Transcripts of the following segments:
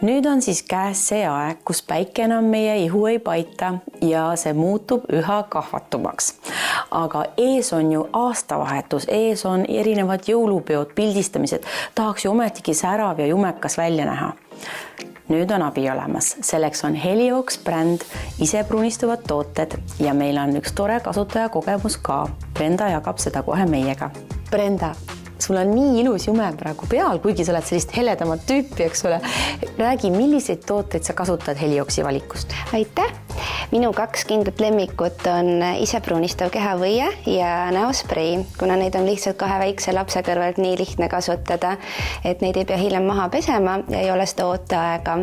Nüüd on siis käes see aeg, kus päike enam meie ihu ei paita ja see muutub üha kahvatumaks. Aga ees on ju aastavahetus, ees on erinevad jõulupeod, pildistamised. Tahaks ju ometigi särav ja jumekas välja näha. Nüüd on abi olemas. Selleks on Heliox bränd, ise pruunistuvad tooted ja meil on üks tore kasutajakogemus ka. Brenda jagab seda kohe meiega. Brenda, sul on nii ilus jume praegu peal, kuigi sa oled sellist heledamat tüüpi, eks ole. Räägi, milliseid tooteid sa kasutad Helioxi valikust? Aitäh! Minu 2 kindlat lemmikut on ise pruunistav kehavõie ja näosprei, kuna neid on lihtsalt 2 väikse lapse kõrvalt nii lihtne kasutada, et neid ei pea hiljem maha pesema ja ei ole seda ooteaega.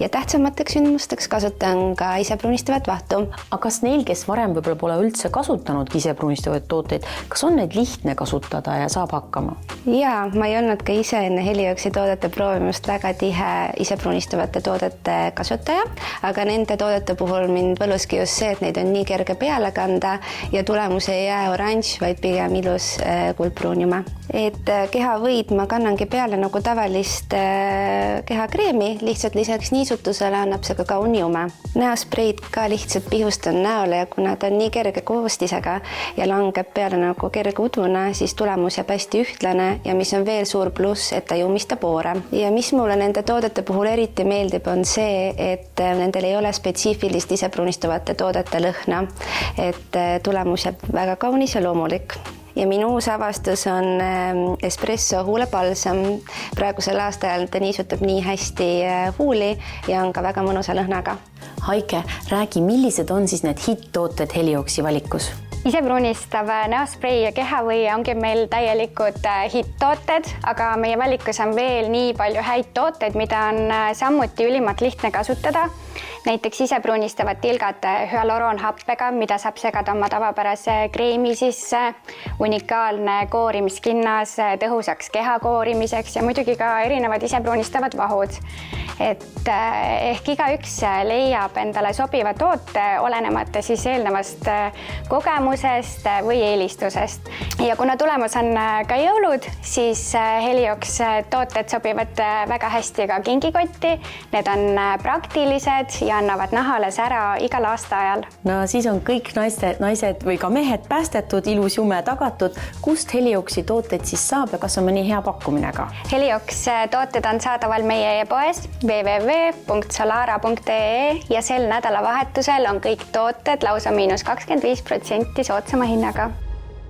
Ja tähtsamateks sündmusteks kasutan ka ise pruunistavat vahtu. Aga kas neil, kes varem võib-olla pole üldse kasutanud ise pruunistavaid tooteid, kas on neid lihtne kasutada ja saab hakkama? Jaa, ma ei olnud ka ise enne Helioxi toodete proovimust väga tihe ise pruunistavate toodete kasutaja, aga nende toodete puhul mind võluski just see, et neid on nii kerge peale kanda ja tulemus ei jää oranž, vaid pigem ilus kuldpruun jume. Et kehavõid ma kannangi peale nagu tavalist kehakreemi, lihtsalt lisaks niisutusele annab see ka kauni jume. Näospreid ka lihtsalt pihustan näole ja kuna ta on nii kerge koostisega ja langeb peale nagu kerge uduna, siis tulemus jääb hästi ühtlane ja mis on veel suur pluss, et ta jumistab poore. Ja mis mulle nende toodete puhul eriti meeldib, on see, et nendel ei ole spetsiifilist ise pruunistavate toodete lõhna, et tulemus jääb väga kaunis ja loomulik. Ja minu uus avastus on espresso huulepalsam. Praegusel aastajal ta niisutab nii hästi huuli ja on ka väga mõnusa lõhnaga. Haike, räägi, millised on siis need hitt-tooted Helioxi valikus? Ise pruunistav näosprei ja kehavõie ongi meil täielikud hitt-tooted, aga meie valikus on veel nii palju häid tooteid, mida on samuti ülimalt lihtne kasutada. Näiteks ise pruunistavad tilgad hüaluroonhappega, mida saab segada oma tavapärase kreemi sisse, unikaalne koorimiskinnas tõhusaks keha koorimiseks ja muidugi ka erinevad ise pruunistavad vahud. Et ehk igaüks leiab endale sobiva toote olenemata siis eelnevast kogemusest või eelistusest. Ja kuna tulemas on ka jõulud, siis Heliox tooted sobivad väga hästi ka kingikotti. Need on praktilised ja annavad nahale sära igal aastaajal. No siis on kõik naised või ka mehed päästetud, ilus jume tagatud. Kust Helioxi tooteid siis saab ja kas on mõni hea pakkumine ka? Heliox tooted on saadaval meie e-poes www.solara.ee ja sel nädalavahetusel on kõik tooted lausa -25% soodsama hinnaga.